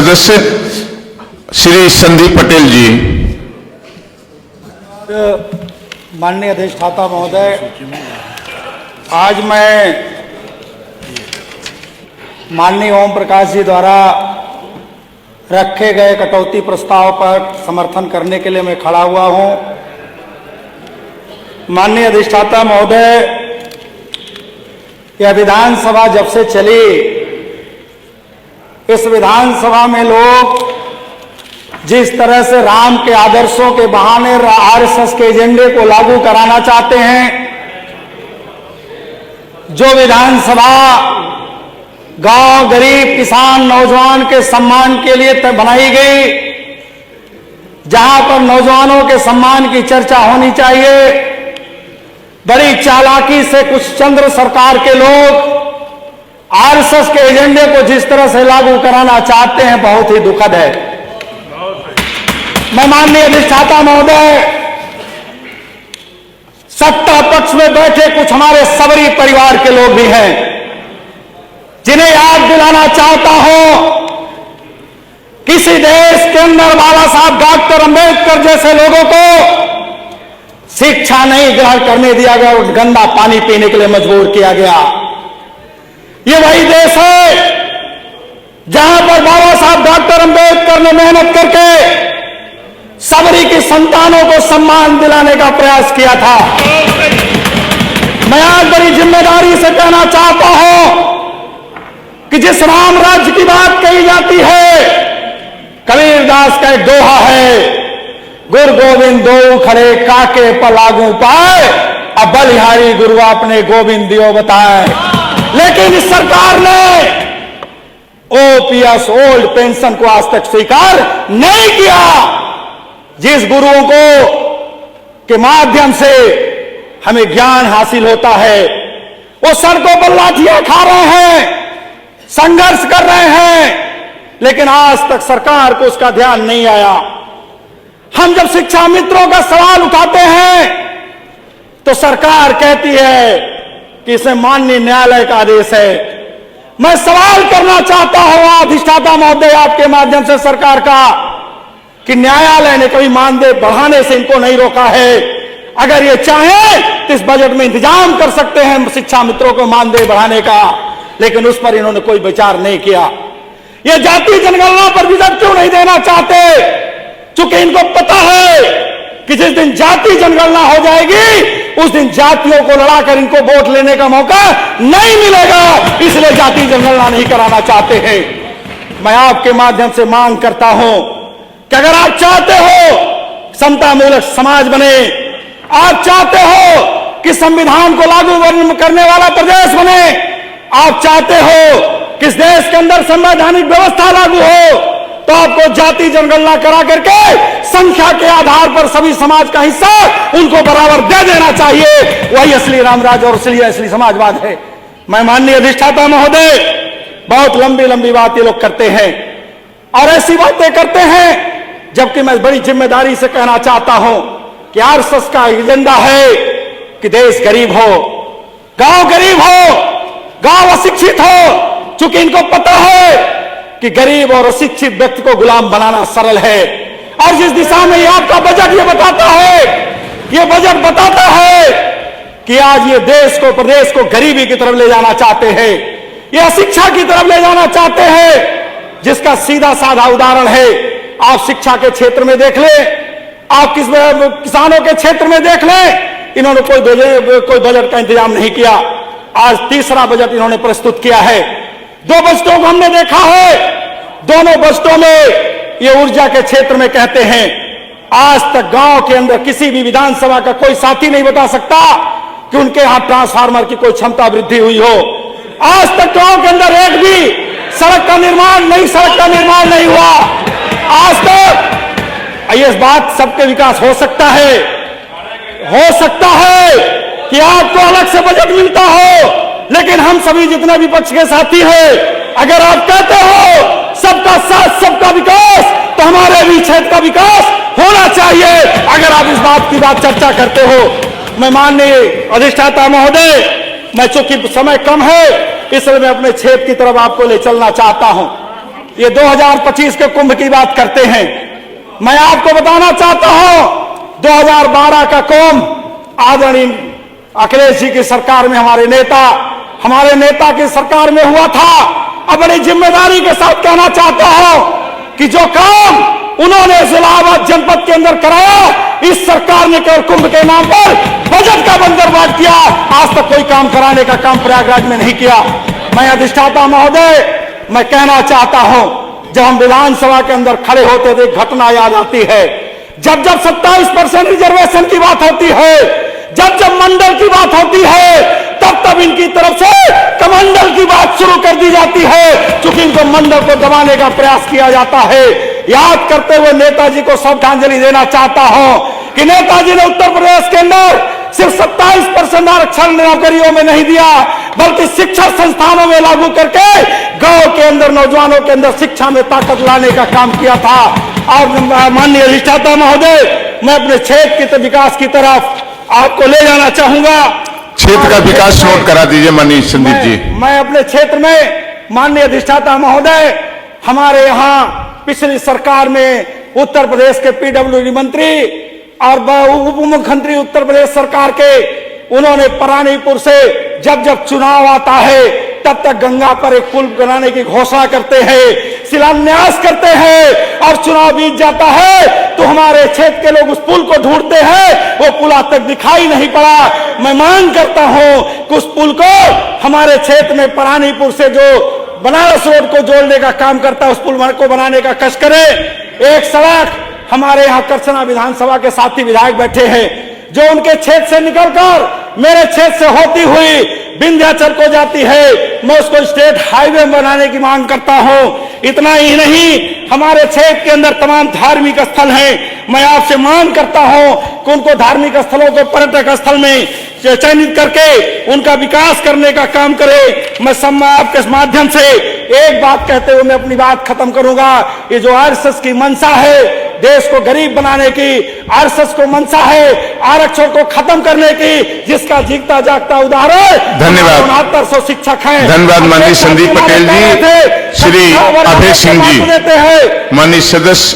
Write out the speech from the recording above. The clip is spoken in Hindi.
सदस्य श्री संदीप पटेल जी। माननीय अधिष्ठाता महोदय, आज मैं माननीय ओम प्रकाश जी द्वारा रखे गए कटौती प्रस्ताव पर समर्थन करने के लिए मैं खड़ा हुआ हूं। माननीय अधिष्ठाता महोदय, यह विधानसभा जब से चली, इस विधानसभा में लोग जिस तरह से राम के आदर्शों के बहाने आरएसएस के एजेंडे को लागू कराना चाहते हैं, जो विधानसभा गांव, गरीब, किसान, नौजवान के सम्मान के लिए बनाई गई, जहां पर नौजवानों के सम्मान की चर्चा होनी चाहिए, बड़ी चालाकी से कुछ चंद्र सरकार के लोग आरएसएस के एजेंडे को जिस तरह से लागू कराना चाहते हैं, बहुत ही दुखद है। मैं माननीय अधिष्ठाता महोदय, सत्ता पक्ष में बैठे कुछ हमारे सबरी परिवार के लोग भी हैं, जिन्हें याद दिलाना चाहता हूं, किसी देश के अंदर बाबा साहब डॉक्टर अंबेडकर जैसे लोगों को शिक्षा नहीं ग्रहण करने दिया गया और गंदा पानी पीने के लिए मजबूर किया गया। ये वही देश है जहां पर बाबा साहब डॉक्टर अंबेडकर ने मेहनत करके सबरी की संतानों को सम्मान दिलाने का प्रयास किया था। मैं आज बड़ी जिम्मेदारी से कहना चाहता हूं कि जिस राम राज्य की बात कही जाती है, कबीरदास का एक दोहा है, गुरु गोविंद दो खड़े काके पलागू पाए, अब बलिहारी गुरु अपने गोविंद दियो बताए। लेकिन इस सरकार ने ओपीएस ओल्ड पेंशन को आज तक स्वीकार नहीं किया, जिस गुरुओं को के माध्यम से हमें ज्ञान हासिल होता है। वो सड़कों पर लाठियां खा रहे हैं, संघर्ष कर रहे हैं, लेकिन आज तक सरकार को उसका ध्यान नहीं आया। हम जब शिक्षा मित्रों का सवाल उठाते हैं तो सरकार कहती है कि इसमें माननीय न्यायालय का आदेश है। मैं सवाल करना चाहता हूं अधिष्ठाता महोदय आपके माध्यम से सरकार का, कि न्यायालय ने कभी मानदेय बढ़ाने से इनको नहीं रोका है। अगर ये चाहें तो इस बजट में इंतजाम कर सकते हैं शिक्षा मित्रों को मानदेय बढ़ाने का, लेकिन उस पर इन्होंने कोई विचार नहीं किया। ये जाति जनगणना पर विजन क्यों नहीं देना चाहते? चूंकि इनको पता है कि जिस दिन जाति जनगणना हो जाएगी, उस दिन जातियों को लड़ाकर इनको वोट लेने का मौका नहीं मिलेगा, इसलिए जाति जनगणना नहीं कराना चाहते हैं। मैं आपके माध्यम से मांग करता हूं कि अगर आप चाहते हो समता मूलक समाज बने, आप चाहते हो कि संविधान को लागू करने वाला प्रदेश बने, आप चाहते हो कि इस देश के अंदर संवैधानिक व्यवस्था लागू हो, तो आपको जाति जनगणना करा करके संख्या के आधार पर सभी समाज का हिस्सा उनको बराबर दे देना चाहिए। वही असली रामराज और असली समाजवाद है। मैं माननीय अधिष्ठाता महोदय, बहुत लंबी लंबी बात ये लोग करते हैं और ऐसी बातें करते हैं, जबकि मैं बड़ी जिम्मेदारी से कहना चाहता हूं कि आरएसएस का एजेंडा है कि देश गरीब हो, गांव गरीब हो, गांव अशिक्षित हो। चूंकि इनको पता है कि गरीब और अशिक्षित व्यक्ति को गुलाम बनाना सरल है, और जिस दिशा में ये आपका बजट ये बताता है, ये बजट बताता है कि आज ये देश को, प्रदेश को गरीबी की तरफ ले जाना चाहते हैं, ये अशिक्षा की तरफ ले जाना चाहते हैं, जिसका सीधा साधा उदाहरण है। आप शिक्षा के क्षेत्र में देख लें, आप किसानों के क्षेत्र में देख लें, इन्होंने कोई बजट का इंतजाम नहीं किया। आज तीसरा बजट इन्होंने प्रस्तुत किया है। दो बजटों को हमने देखा है, दोनों बजटों में ये ऊर्जा के क्षेत्र में कहते हैं, आज तक गांव के अंदर किसी भी विधानसभा का कोई साथी नहीं बता सकता कि उनके यहां ट्रांसफार्मर की कोई क्षमता वृद्धि हुई हो। आज तक गांव के अंदर एक भी सड़क का निर्माण नहीं हुआ। आज तक ये बात सबके विकास हो सकता है कि आपको अलग से बजट मिलता हो, लेकिन हम सभी जितने विपक्ष के साथी हैं, अगर आप कहते हो सबका साथ सबका विकास, तो हमारे भी क्षेत्र का विकास होना चाहिए। अगर आप इस बात की चर्चा करते हो, मैं माननीय अधिष्ठाता महोदय, मैं चूंकि समय कम है इसलिए मैं अपने क्षेत्र की तरफ आपको ले चलना चाहता हूं। ये 2025 के कुंभ की बात करते हैं। मैं आपको बताना चाहता हूं 2012 का कुंभ आदरणीय अखिलेश जी की सरकार में हमारे नेता की सरकार में हुआ था। अब बड़ी जिम्मेदारी के साथ कहना चाहता हूं कि जो काम उन्होंने इलाहाबाद जनपद के अंदर कराया, इस सरकार ने केवल कुंभ के नाम पर बजट का बंदरबांट किया, आज तक कोई काम कराने का काम प्रयागराज में नहीं किया। मैं अधिष्ठाता महोदय, मैं कहना चाहता हूं, जब हम विधानसभा के अंदर खड़े होते थे घटना याद आती है। जब 27% रिजर्वेशन की बात होती है, जब मंडल की बात होती है, तब इनकी तरफ से कमंडल की बात शुरू कर दी जाती है, क्योंकि इनको मंडल को दबाने का प्रयास किया जाता है। याद करते हुए नेताजी को श्रद्धांजलि देना चाहता हूं कि नेताजी ने उत्तर प्रदेश के अंदर सिर्फ 27% आरक्षण नौकरियों में नहीं दिया, बल्कि शिक्षा संस्थानों में लागू करके गांव के अंदर नौजवानों के अंदर शिक्षा में ताकत लाने का काम किया था। और माननीय अधिष्ठाता महोदय, मैं अपने क्षेत्र के विकास की तरफ आपको ले जाना चाहूंगा। क्षेत्र का विकास नोट करा दीजिए माननीय संदीप जी। मैं अपने क्षेत्र में माननीय अधिष्ठाता महोदय, हमारे यहां पिछली सरकार में उत्तर प्रदेश के पीडब्ल्यूडी मंत्री और उप मुख्यमंत्री उत्तर प्रदेश सरकार के, उन्होंने परानीपुर से जब चुनाव आता है तब तक गंगा पर एक पुल बनाने की घोषणा करते हैं, शिलान्यास करते हैं, और चुनाव बीत जाता है तो हमारे क्षेत्र के लोग उस पुल को ढूंढते हैं, वो पुल आज तक दिखाई नहीं पड़ा। मैं मांग करता हूं कि उस पुल को हमारे क्षेत्र में परानीपुर से जो बनारस रोड को जोड़ने का काम करता है, उस पुल को बनाने का कष्ट करें। एक सड़क हमारे यहाँ करसना विधानसभा के साथी विधायक बैठे हैं, जो उनके क्षेत्र से निकलकर मेरे क्षेत्र से होती हुई विंध्याचल को जाती है, मैं उसको स्टेट हाईवे बनाने की मांग करता हूं। इतना ही नहीं, हमारे क्षेत्र के अंदर तमाम धार्मिक स्थल हैं, मैं आपसे मांग करता हूं कि उनको धार्मिक स्थलों को पर्यटक स्थल में चयनित करके उनका विकास करने का काम करें। मैं आपके माध्यम से एक बात कहते हुए मैं अपनी बात खत्म करूंगा। ये जो आरएसएस की मंशा है देश को गरीब बनाने की, आरएसएस को मंशा है आरक्षण को खत्म करने की, जिसका जीता जागता उदाहरण धन्यवाद 6900 शिक्षक हैं। धन्यवाद माननीय संदीप पटेल जी। श्री अभय सिंह जी, माननीय सदस्य